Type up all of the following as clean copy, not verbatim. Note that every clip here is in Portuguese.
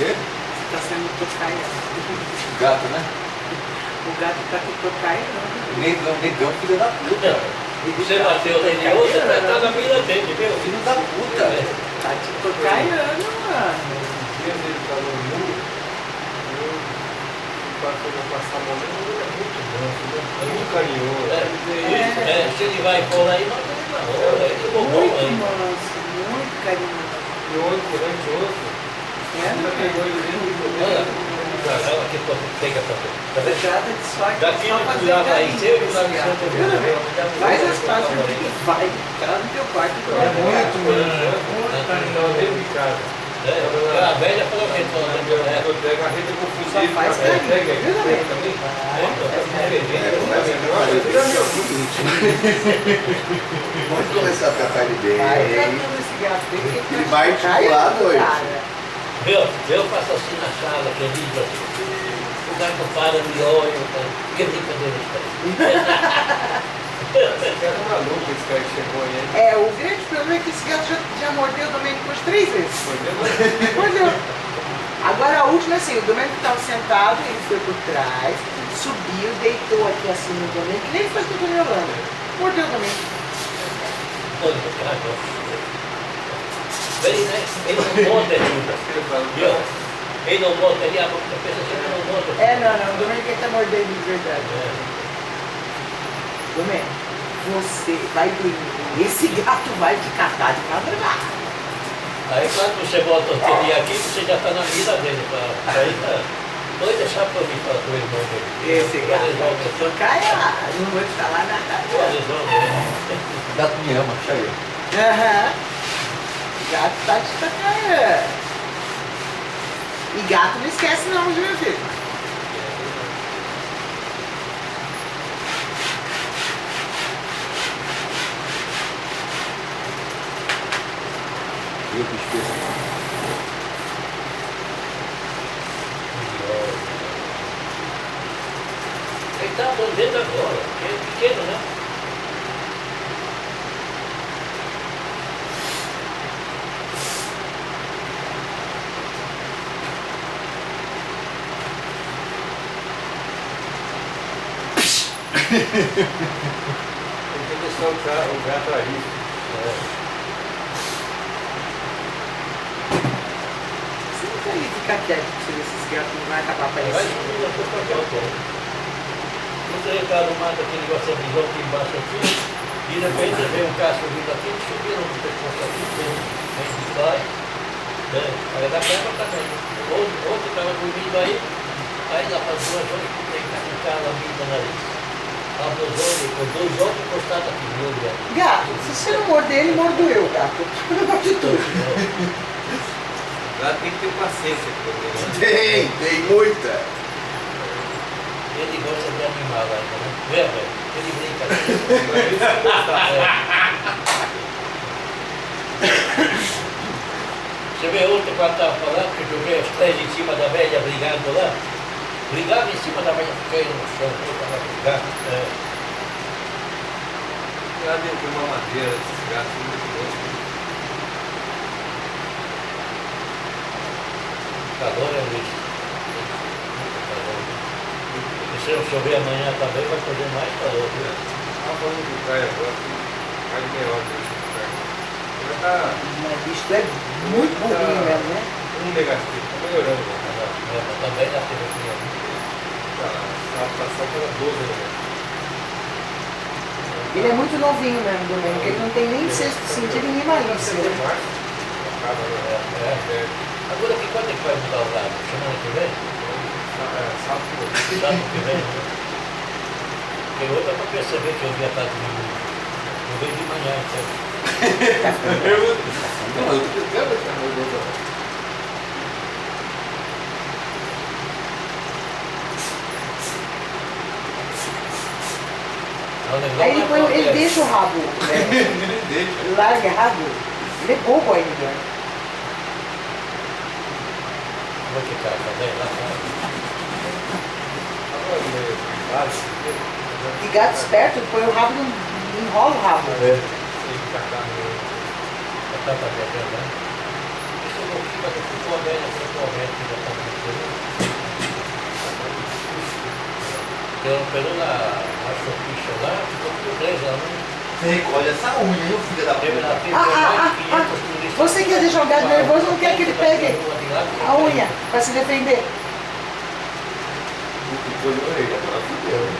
quê? Você tá sendo tocaia. Gato, né? O gato tá com tocaia, não. Negão, filho da puta. Você bateu nele hoje, tá na vida dele, viu? Filho da puta. Tá te tocaiando, mano. Dia dele falou nu, eu passar a mão nele, ele é muito branco, né? É muito carinhoso. Se ele vai por aí, manda ele na rua, ele bobou Muito aí. manso, muito carinhoso. E ontem, anteontem, É, ainda não pegou é? ele dentro do Olha, carro. aqui pega pra ver. Tá vendo? Trata de sorte. Daqui só não fazer precisava aí, carinho seu nesse lá no gato. centro Viu, né? Faz as pazes do que vai. Tá no teu quarto. É muito, muito carinhoso dentro de casa. A velha falou que falou Eu pego a rede confundida. Só faz carinho, Pega viu, né? também. Vamos começar a tratar ele bem. Vai tratando esse gato bem. que Ele vai tá articulado hoje. cara. Eu faço assim na sala, que eu digo assim, o gato para, me olha, que brincadeira isso aí. Esse cara é maluco, esse cara que chegou aí. É, o grande problema é que esse gato já mordeu o Domênico umas 3 vezes. Mordeu. Agora a última, assim, o Domênico estava sentado, ele foi por trás, subiu, deitou aqui assim no Domênico, que nem faz com o Tony Holanda. Mordeu o Domênico. Olha, cara, ele não monta tudo, viu? Ele não monta, ele a pessoa sempre não monta. Não, o Domênico ele tá mordendo de verdade. Domênico, você vai dormir. Esse gato vai te catar de madrugada. Aí quando você volta ele aqui, você já está na vida dele. Aí tá. Pode deixar para mim falar com o irmão dele. Esse gato vai te tocar, não vou te falar nada. O gato me ama, cheio. Aham. O gato tá te tocando. E gato não esquece não, viu, meu filho? Eu que esqueço. Ele está dentro agora, ele é pequeno, né? Tem que deixar o gato aí. Você não quer ficar quieto pra você ver se esse gato não vai acabar Vai aparecendo. subir na sua qualquer Quando ele está arrumado aquele negócio de visão aqui embaixo aqui, e de repente vem um cacho vindo aqui, eles subiram no pescoço aqui, vem de vai, aí dá perna também. Outro estava dormindo aí lá para as 2 horas que tem que ficar lá vindo no nariz. Abre os olhos, com 2 olhos encostados aqui, viu, gato? Gato, se você não morder ele, mordo eu, gato. Pelo amor de tudo. Lá tem que ter paciência com ele. Tem muita. Ele gosta de animal ainda, né? Vê, velho? Ele brinca. Você vê outro quando estava falando, que eu vi os 3 em cima da velha brigando lá? Brigava em cima da velha, fiquei no chão, eu estava brigando. Lá dentro de uma madeira, esses gatos muito loucos. O calor é isso. E se eu chover amanhã também, vai fazer mais calor. Né? Estava falando do Caio agora, mais de meia hora de Caio. Já está Mas bicho, tu é muito burrinho mesmo, né? negativo, está melhorando. Também na cirurgia. A adaptação para 12 né? Ele é muito novinho mesmo, Domênico. Ele não tem nem sexto sentido e nem malícia. Né? Agora que quando é que vai mudar o lado? Semana que vem? Sábado que vem, né? Tem outra para perceber que eu devia estar dormindo. Eu vejo de manhã, então. Aí ele deixa o rabo, né? Ele larga rabo. Ele é bobo ainda. Como é que tá? Tá bem lá? E gato esperto, põe o rabo, enrola o rabo. Tá viajando, né? Isso eu vou mas eu fui com a velha, que já está muito. Pelo na Shopicha lá, ficou tudo preso lá, né? Você recolhe essa unha, hein, filho da Teve lá, puta? teve Ah, mais de 500 turistas. Você quer deixar o gado nervoso, não quer que ele pegue a unha para se defender. Encolheu a orelha, agora fudeu, hein?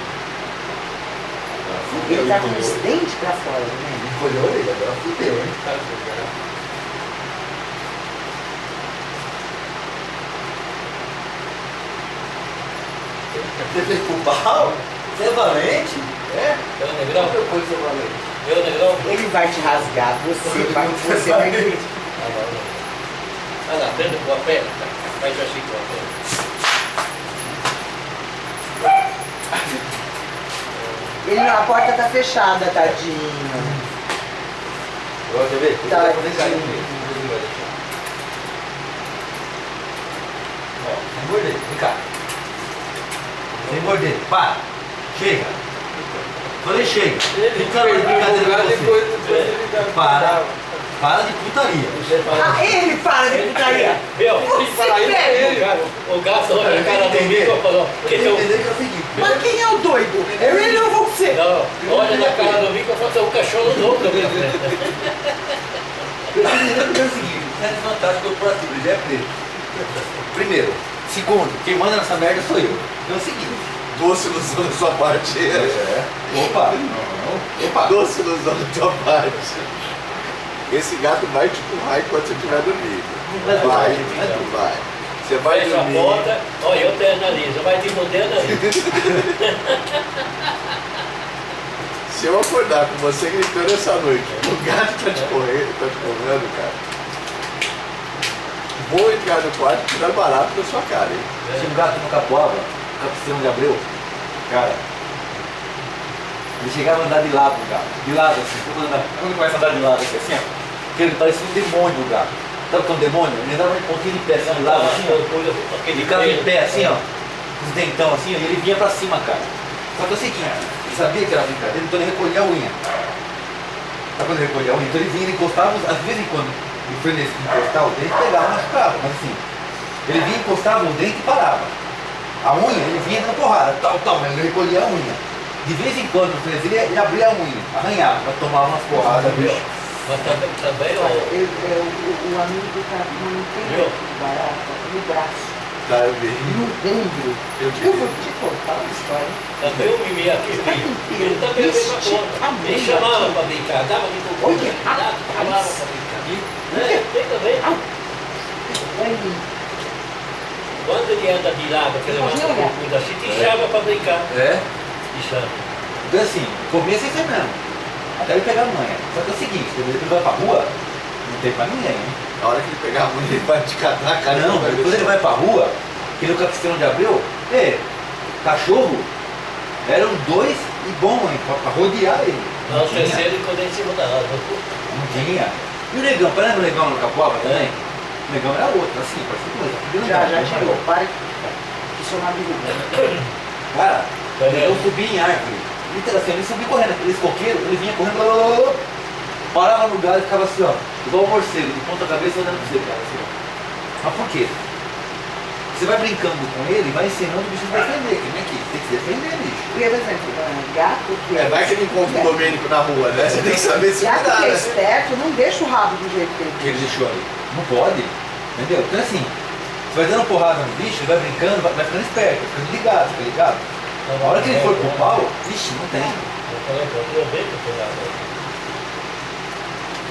Agora fudeu, Ele tá com encolheu. os dentes pra fora, né? Encolheu a orelha, agora fudeu, hein? Você fez pro pau? Você é valente? É? Eu, Negrão? Qual foi ser valente? Eu, Negrão? Ele vai te rasgar, você vai acreditar. Vai lá, prenda com a perna, faz assim com a perna. A porta tá fechada, tadinho. Agora quer ver? Tá, Vou deixar ele mesmo. Ó, sem morder, vem cá. Sem morder, para. Chega. Falei chega. Fica na brincadeira com você. Para de putaria. Ah, ele para de putaria. Meu, Você pega. o gato olha a cara do Mico e falou, Tem que entender que é o seguinte. Mas quem é o doido? Eu ele ou você? não, olha na cara do Mico e falou, o cachorro louco na minha frente. Eu tenho que entender que é o seguinte. O Centro Fantástico Corporativo, ele já é preto. Primeiro. Segundo, quem manda nessa merda sou eu. Então é o seguinte. Doce ilusão da sua parte. É. Opa. Não. Opa. Doce ilusão da tua parte. Esse gato vai te empurrar enquanto você estiver dormindo. Vai. Você vai Fecha a dormir. porta, olha, eu tenho a nariz, vai te morder a nariz. Se eu acordar com você gritando essa noite, o gato tá te correndo, cara. Vou entrar no quarto e tirar barato da sua cara, hein? Se um gato no Capoava, Capistrão de Abreu, cara, ele chegava a andar de lado, o gato. De lado, assim, quando ele começa a andar de lado, assim, ó. Porque ele parecia um demônio, o gato. Sabe o que é um demônio? Ele andava um pouquinho de pé, assim, de lado, assim, ó. Ele ficava em pé, assim, ó. Os dentão, assim, ó, e ele vinha pra cima, cara. Só que é o seguinte, ele sabia que era brincadeira, então ele recolhia a unha. Sabe quando ele recolhia a unha? Então ele vinha, ele encostava, às vezes em quando ele foi nesse encostar o dente, pegava, machucava, mas assim, ele vinha, encostava o dente e parava. A unha, ele vinha dando porrada, tal, mas ele recolhia a unha. De vez em quando, no freguês, ele abria a unha, arranhava, pra tomar umas porradas, viu? Mas também, ó, O amigo tá com um Viu? barata no braço, Tá, eu vi. no ombro. Eu vou te contar uma história. também o Mimi aqui, ele também veio pra conta. Ele chamava pra brincar, dava de Olha, cocô, chamava pra brincar. Tem também. Olha, Quando ele anda de lado, que ele levanta o cu assim, te chama pra brincar. É? Te chama. Então assim, começa isso aí mesmo. Até ele pegar a manha. Só que é o seguinte, quando ele vai pra rua, não tem pra ninguém, hein? Na hora que ele pegar a mão, ele vai te catar a cara. Não, vai ver quando ele só. vai pra rua, que no Capistrão de Abreu, cachorro, eram dois e bom, hein, pra rodear ele. Não, o terceiro encontrei em cima da árvore. Não tinha. E o negão, parece o negão no Capoava também? O negão era outro, assim, parecia coisa. já tirou, para que sou uma amigo. Cara, o negão subia em árvore. Literalmente, ele subia correndo, aquele coqueiro, ele vinha correndo, blá, blá, blá, blá, parava no galho e ficava assim, ó, igual um morcego, de ponta cabeça olhando pra você, cara, assim, ó. Mas por quê? Você vai brincando com ele e vai ensinando o bicho a se defender, que nem aqui, tem que se defender, bicho. Por exemplo, gato que Vai que ele encontra um Domênico na rua, né? Você tem que saber se gato cuidar, que é né? esperto não deixa o rabo do jeito que ele Que ele deixou ali. Não pode, entendeu? Então assim, você vai dando porrada no bicho, ele vai brincando, vai ficando esperto, vai ficando ligado, fica ligado? Na hora que ele for pro pau, vixe, não tem. Eu falei, eu vejo que eu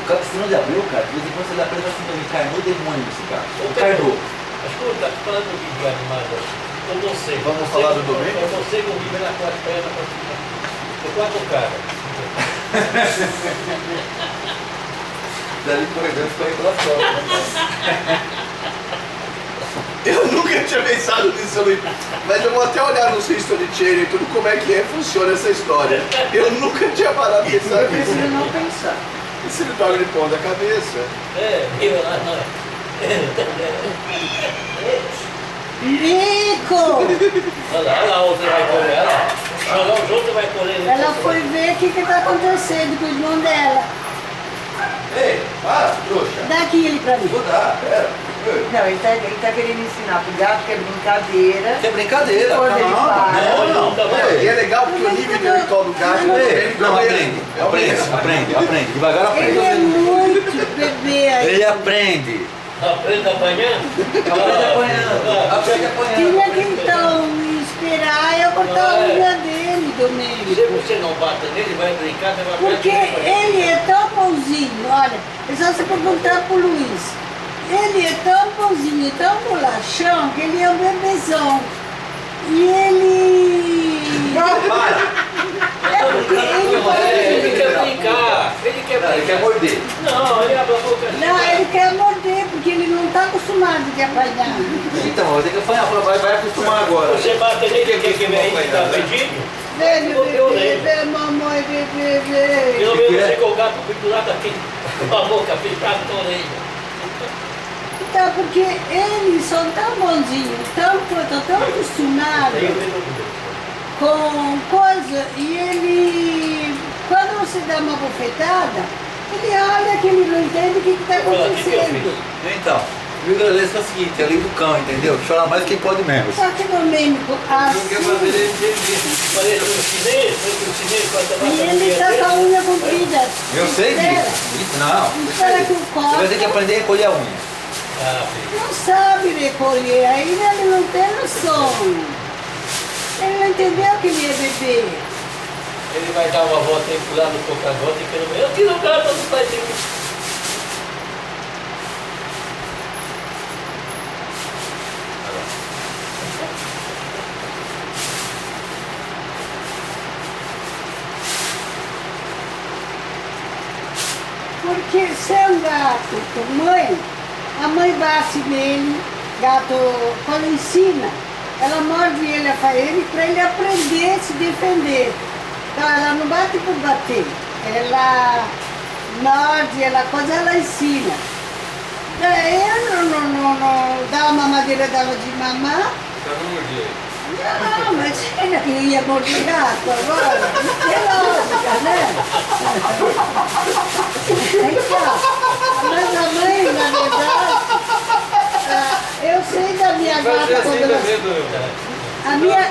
O Capistrão de Abreu, cara, de vez em quando você dá pra ele assim, ele encarnou o demônio desse cara. Ô, Encarnou. Escuta, falando do vídeo animado, eu não sei. Vamos falar do domingo? Eu não sei que o vídeo era quatro pernas pra cima. Eu quatro caras. Dali correndo, correndo pelas costas. Eu nunca tinha pensado nisso, mas eu vou até olhar no History Channel e tudo como é que funciona essa história. Eu nunca tinha parado de pensar Eu nisso. prefiro não pensar. E se ele toca de pão da cabeça? Eu lá, não. Rico! Olha lá, a outra vai correr. Olha lá, os outros vai correr. Ela foi ver o que está acontecendo com o irmão dela. Ei, para, trouxa. Dá aquele pra mim. Vou dar, pera. Não, ele tá querendo ensinar pro gato que é brincadeira. Que é brincadeira. Quando ele para. Não. E é legal porque o nível intelectual do gato Não, aprende. Devagar aprende. Ele é muito bebê aí. Ele aprende. Aprende a apanhar? Aprende apanhando. Aprende apanhando. Tinha que então esperar eu cortar a unha dele, Se Domênico. você não bate nele, vai brincar, você vai Porque ele é tão bonzinho, olha, é só você perguntar pro Luiz. Ele é tão bonzinho, tão bolachão, que ele é um bebezão. E ele... É porque ele Ele quer brincar, ele quer Ele quer brincar. morder. Não, ele abre a boca assim. Não, ele quer morder, porque ele não está acostumado de apanhar. Então, vai ter que apanhar. Vai acostumar agora. Você bate nele, o que vem aí, tá pedindo? Velho bebê, mamãe bebê. Pelo menos você com o gato pendurado aqui, com a boca fechada com a orelha. Então, porque eles são tão bonzinhos, tão acostumados com coisa, e ele, quando você dá uma bofetada, ele olha que ele não entende o que está acontecendo. Então, o vigarelesco é o seguinte, é livro do cão, entendeu? Chora mais quem pode menos. Só que Domênico, assim, Parece um chinês, o chinês quando e ele está com a unha comprida. Eu sei Espera. disso. Não. Espera que o Você vai ter que corpo aprender a recolher a unha. Ah, filho. não sabe recolher, ainda ele não tem noção. Ele não entendeu que ele é bebê. Ele vai dar uma volta aí pular no coca-gota e pelo menos eu tiro o gato do pai dele. Porque se é um gato com mãe, a mãe bate nele, gato, quando ensina, ela morde ele a ele para ele aprender a se defender. Então ela não bate por bater, ela morde, ela ensina. Daí eu não dá uma mamadeira dela de mamar. Não, mas ele que ia morder gato agora, não é lógica, né? Então, mas a mãe, na verdade, eu sei da minha gata quando ela... A minha...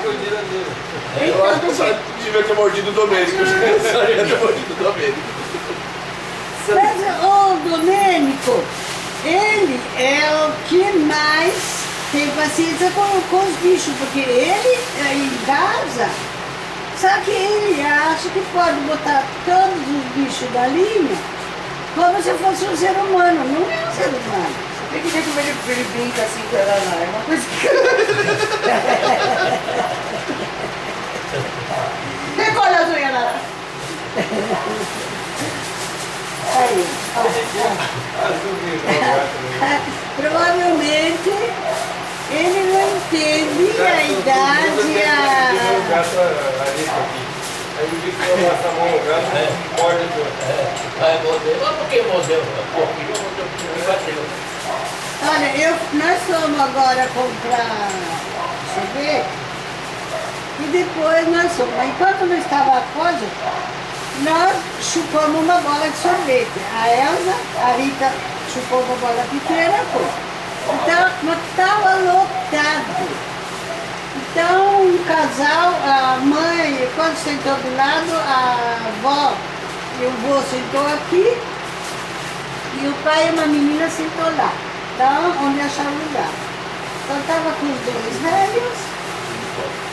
Eu acho que eu só devia ter mordido o Domênico. Eu só devia ter mordido o Domênico. Mas o Domênico, ele é o que mais tem paciência com os bichos, porque ele, em casa, só que ele acha que pode botar todos os bichos da linha como se fosse um ser humano. Não é um ser humano. Tem que ver como ele brinca assim com ela lá. É uma coisa que. Recolhe as unhas lá. Aí, provavelmente ele não entende a idade, Aí o dia que eu vou passar a mão no gato, morde tudo. Vai morder. Mas por que mordeu? Porque mordeu e bateu. Olha, nós fomos agora comprar sorvete e depois nós fomos. Enquanto não estava a coisa, nós chupamos uma bola de sorvete. A Elza, a Rita chupou uma bola pequena, pô. Então, mas estava lotado. Então, um casal, a mãe, quando sentou do lado, a avó e o vô sentou aqui e o pai e uma menina sentou lá. Então, onde acharam lugar. Então, estava com os dois velhos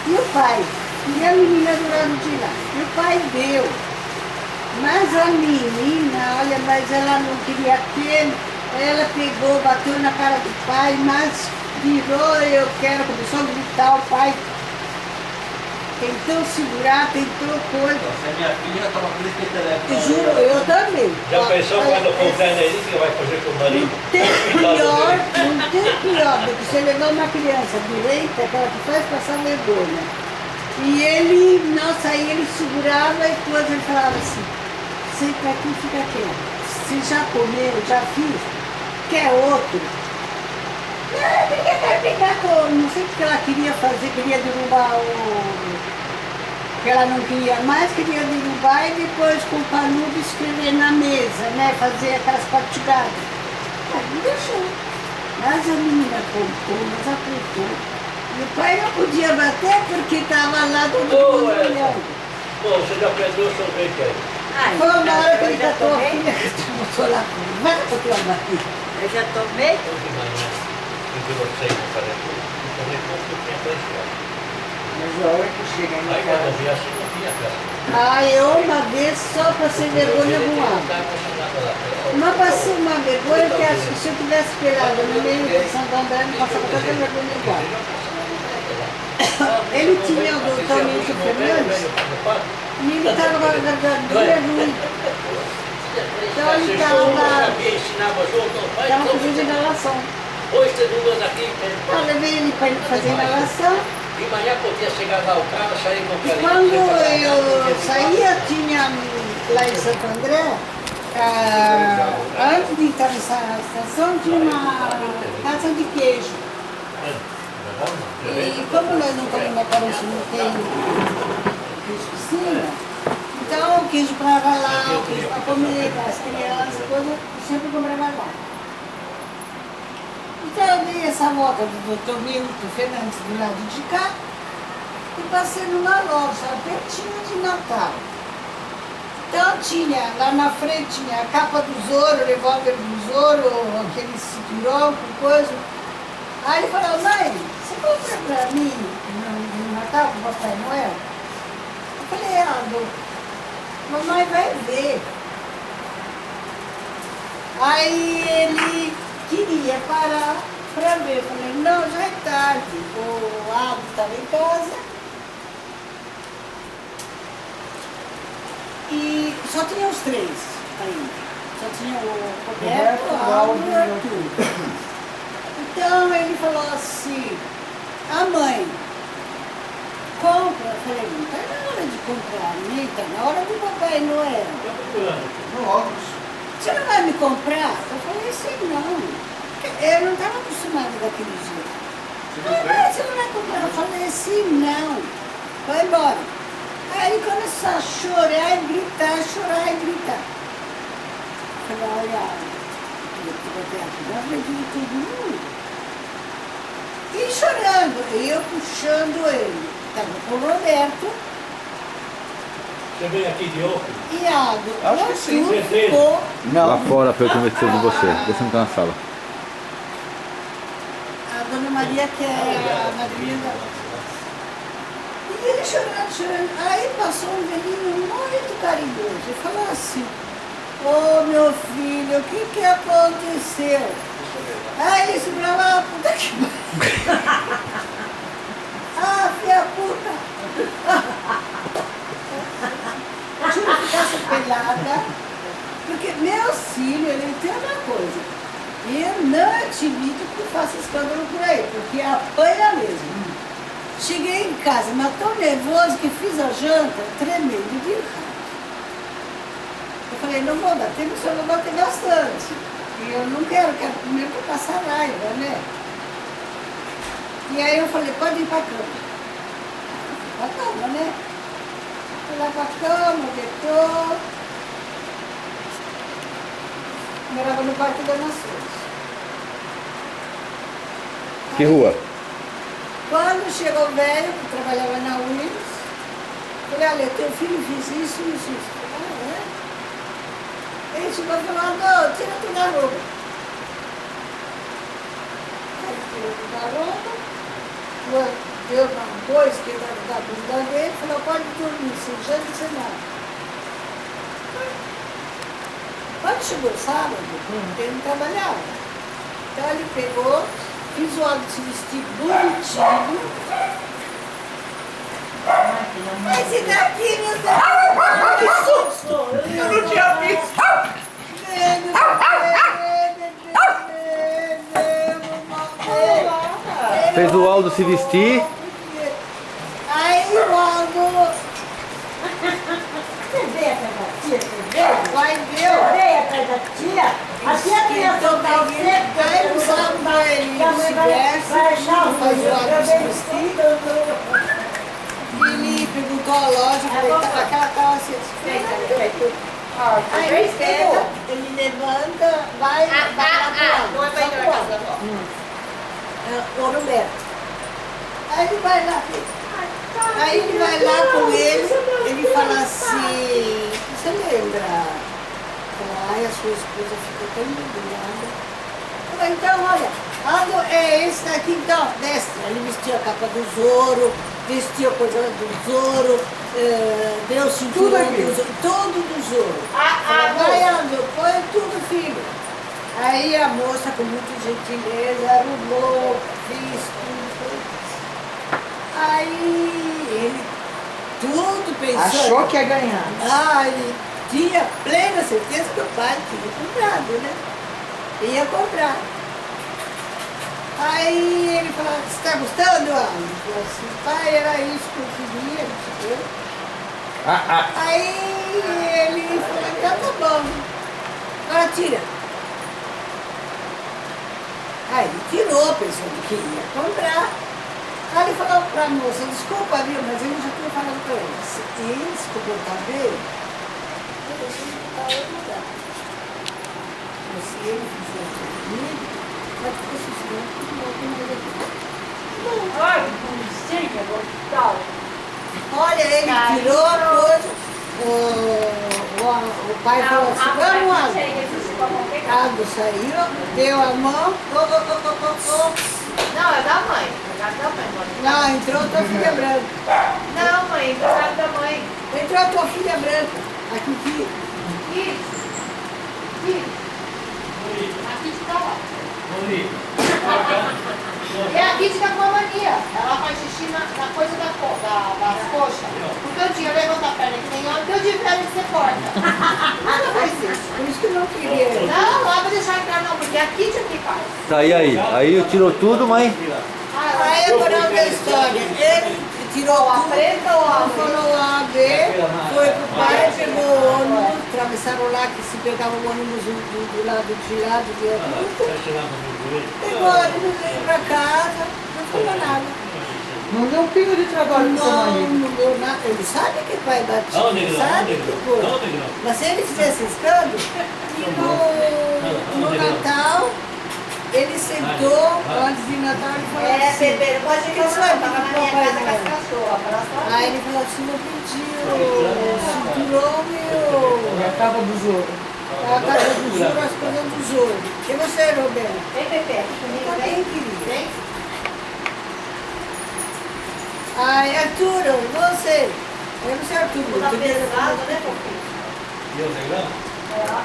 e o pai. E a menina do lado de lá. E o pai deu. Mas a menina, olha, mas ela não queria ter. Ela pegou, bateu na cara do pai, mas virou, eu quero, começou a gritar, o pai tentou segurar, tentou coisa. Se a minha filha tava com esse telefone. Juro, eu também. Já pensou quando for velho que vai fazer com o marido? Não tem pior do que você levar uma criança direita, aquela que faz passar vergonha. E ele, nossa, aí ele segurava e depois ele falava assim, senta aqui e fica quieto. Você já comeu, já fiz, quer outro? Não, eu quero brincar com, não sei o que ela queria fazer, queria derrubar o... que ela não queria mais, queria derrubar e depois com o canudo escrever na mesa, né? Fazer aquelas partidadas. Aí não deixou. Mas a menina contou, mas apontou. E o pai não podia bater porque estava lá todo mundo olhando. Pô, você já perdeu o sorvete aí. Foi uma hora que ele catou a filha que botou lá. Vai para tua barriga. Eu já tomei. Hoje de manhã, eu vi vocês no Carrefour, eu tomei pouco tempo da escola. Mas a hora que chega em Aí quando eu casa. vi assim, não tinha festa. Eu uma vez só passei vergonha voando. Mas passei uma vergonha que acho que se eu tivesse esperado no meio de Santo André, não passava tanta vergonha igual. Ele tinha o doutor Milton Fernandes e ele estava com a garganta ruim. Então ele estava fazendo inalação. Hoje tem duas aqui. Eu levei ele para fazer inalação. De manhã podia chegar lá o cara, sair com o E cara. quando eu saía, tinha lá em Santo André, antes de entrar nessa estação, tinha uma casa de queijo. E como nós não estamos na Paris, não tem queijo de cima, então o queijo para lá, o queijo para comer, para as crianças, coisa, eu sempre comprava lá. Então eu dei essa volta do Dr. Milton Fernandes do lado de cá e passei numa loja pertinho de Natal. Então tinha, lá na frente tinha a capa do Zorro, o revólver do Zorro, aquele cinturão com coisa. Aí ele falou, mãe, você compra pra mim no Natal com o Papai Noel? Eu falei, mamãe vai ver. Aí ele queria parar para ver. Eu falei, não, já é tarde. O Aldo estava em casa. E só tinha os três ainda. Só tinha o Roberto, o Aldo e o Arthur. Então ele falou assim, a mãe, compra. Eu falei, não está na hora de comprar, nem está na hora do Papai Noel. No óculos. Você não vai me comprar? Eu falei assim, não. Eu não estava acostumada daquele jeito. Você não vai comprar? Eu falei assim, não. Vai embora. Aí ele começou a chorar e gritar, chorar e gritar. Eu falei, olha, eu vou ter aqui na frente de todo mundo. E chorando, e eu puxando ele. Estava com o Roberto. Você veio aqui de óculos? E a Acho que sim, Arthur certeza. ficou. Lá fora foi eu conversei com você. Você não tá na sala. A Dona Maria, que é a madrinha da... E ele chorando, chorando. Aí passou um velhinho muito carinhoso e falou assim, ô meu filho, o que aconteceu? Aí ele se bravava, puta que pariu. Ah, filha puta. Se eu ficasse pelada, porque meu filho, ele tem uma coisa. Eu não admito que faça escândalo por aí, porque apanha mesmo. Cheguei em casa, mas tão nervoso que fiz a janta tremendo de raiva. Eu falei, não vou bater, mas o senhor vai bater bastante. E eu não quero primeiro para passar raiva, né? E aí eu falei, pode ir para a cama. Para a cama, né? Fui lá para a cama, deitou. Morava no Parque das Nações. Que rua? Quando chegou o velho, que trabalhava na Willis, falei, olha, teu filho fez isso, isso, isso. Ah, é? Ele chegou falando, tira tudo a roupa. Aí ele tirou tudo a roupa, deu uma coisa que ele da bunda dele, falou, pode dormir, sem janta, sem nada. Quando chegou o sábado, ele não trabalhava. Então ele pegou, fiz o homem se vestir bonitinho. Mas e daqui, meu Deus? Que susto! Eu não tinha visto! Fez o Aldo se vestir. Aí o Aldo... Você veio atrás da tia? Você veio? Vai ver. Você veio atrás da tia? A tia queria soltar o seco. Aí não sabe pra ele se veste, faz o Aldo se vestir. Ele perguntou à loja, falei, aquela calça feita. Aí ele pega, ele levanta, vai lá pro lado. Ouro Neto. Aí ele vai lá, com ele fala assim, você lembra? Fala, ai, a sua esposa ficou tão indignada. Fala, então, olha, é esse daqui, então, desce. Ele vestiu a capa do Zoro, vestiu a coisa do Zoro, deu o cinturão do Zoro, tudo do Zoro. Vai, Aldo, põe tudo, filho. Aí a moça, com muita gentileza, arrumou, fez tudo. Aí ele, tudo pensando. Achou que ia ganhar. Ele tinha plena certeza que o pai tinha comprado, né? Ia comprar. Aí ele falou, você está gostando, Alan? Ele falou assim, pai, era isso que eu queria, não sei o quê. Aí ele falou, então tá bom. Agora tira. Aí ele tirou, pensando que ia comprar. Aí ele falou para a moça, desculpa, viu, mas ele já tinha falado para ele, se ele se comportar bem, eu deixo ele botar outro lugar. Mas se ele fizer comigo, vai ficar sossegado, não tem mais aqui. Ai, que bonitinha, tal. Olha, ele tirou a coisa, o pai falou assim, vamos lá. Aldo saiu, deu a mão, Não, é da mãe. É da mãe, mãe. Não, entrou tua filha branca. Não, mãe, é da mãe. Entrou a tua filha branca. Aqui. Isso. Aqui está lá. E a Kitty tá com uma mania. Ela faz xixi na coisa das coxas. Porque eu tinha levantado a perna que nem homem, deu de velho e você corta. Nunca faz isso. Por isso que eu não queria. Não, lá vou deixar entrar não, porque a Kitty é que faz. Tá, e aí? Aí tirou tudo, mãe? Aí agora a história. Ele tirou A preta ou a falou A, B, foi pro pai, pegou o ônibus, atravessaram lá que se pegava o ônibus do lado de lá, do viaduto. Pegou o ônibus, veio pra casa, não falou nada. Não deu um pingo de trabalho pro seu marido. Não deu nada. Ele sabe que pai bate, Não, negrão, sabe não, que negrão. coisa. Não, negrão. Mas se ele fizesse escândalo, no Natal, ele sentou, antes de Natal, ele falou assim. bebê, não pode "Que sabe tava na que minha papai casa com as não?" cachorras. Aí ele falou assim, eu pedi o cinturão e E a capa do Zoro. a casa do Zoro, as coisas do Zoro. E você, Roberto? Vem, Pepe, Eu comigo, também vem. queria. Vem. Ai, Arthur, você? Eu não sei, Arthur. Tá eu queria- pesado, né, Fofinho? E o negrão?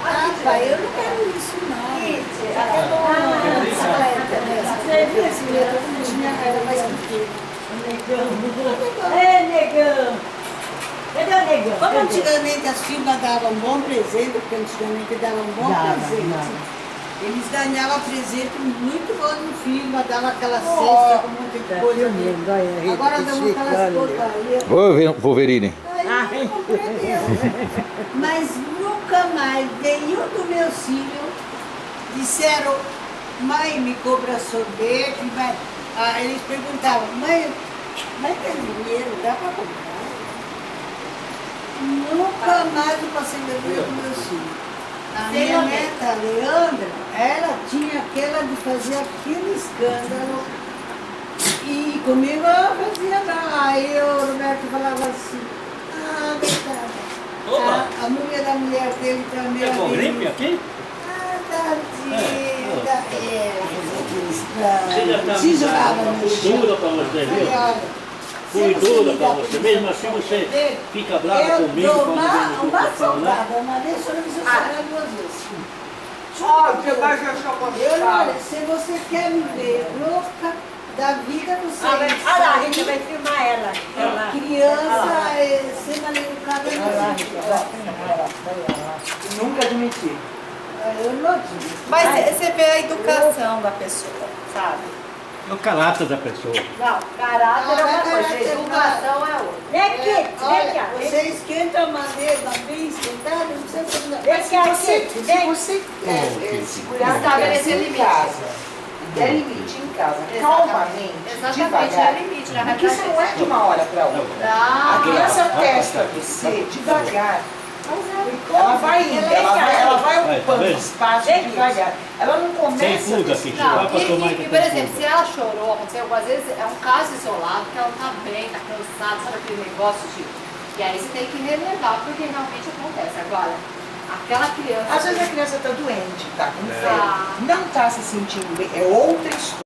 Ah, pai, eu não quero isso, não. Kitty, Eu quero uma bicicleta, né? Bicicleta não tinha, era mais pequena. negão. Cadê o negão? Como antigamente as firmas davam um bom presente, porque antigamente davam um bom presente. Eles ganhavam presente muito bom no firma, davam aquela cesta com um monte de coisa. Agora dão aquelas porcarias. Ô, Wolverine. Aí eu compreendeu. Mas nunca mais nenhum dos meus filhos disseram, mãe, me cobra sorvete, mãe. Eles perguntavam, mãe tem dinheiro, dá para comprar? Nunca mais eu passei vergonha com meus filhos. A minha neta, Leandra, ela tinha aquela de fazer aquele escândalo. E comigo ela fazia nada. Aí o Roberto falava assim, coitada. A mulher da mulher dele também. É com gripe aqui? Tadinha. Você já está Se jogava no chão. dura para você, viu? Aí, olha, Fui se você dura me para dá você. polícia Mesmo pra assim falar você dele, fica brava eu comigo dou quando uma vem no soldada, uma vez só não precisa sobrar duas vezes. Ó, que vai já chamar Eu, olha, se você quer me ver louca da vida, você Olha lá, a gente vai filmar ela. criança sendo alelucada Nunca admiti. eu não digo. Mas você vê a educação da pessoa, sabe? É o caráter da pessoa. Não, caráter é uma coisa, Caráter é educação é outra. Vem aqui, vem Olha, cá. você esquenta a madeira, bem esquentada, não precisa fazer Vem cá, Se aqui, vem. você segurar Estabelecer em limite. casa, der limite em casa, calmamente, Exatamente, devagar, é limite, na porque isso não é de uma hora para outra. A Ah, criança testa você devagar. Ela vai indo, ela vai Vai, tá ocupando vendo? espaço Vem devagar. Ela não Sem começa fuga, desse que jeito. vai pra tomar E, por exemplo, se ela chorou, aconteceu algumas vezes, é um caso isolado, que ela não tá bem, tá cansada, sabe aquele negócio de... E aí você tem que relevar, porque realmente acontece. Agora, aquela criança... Às vezes a criança está doente, está com É. febre, não está se sentindo bem, é outra história.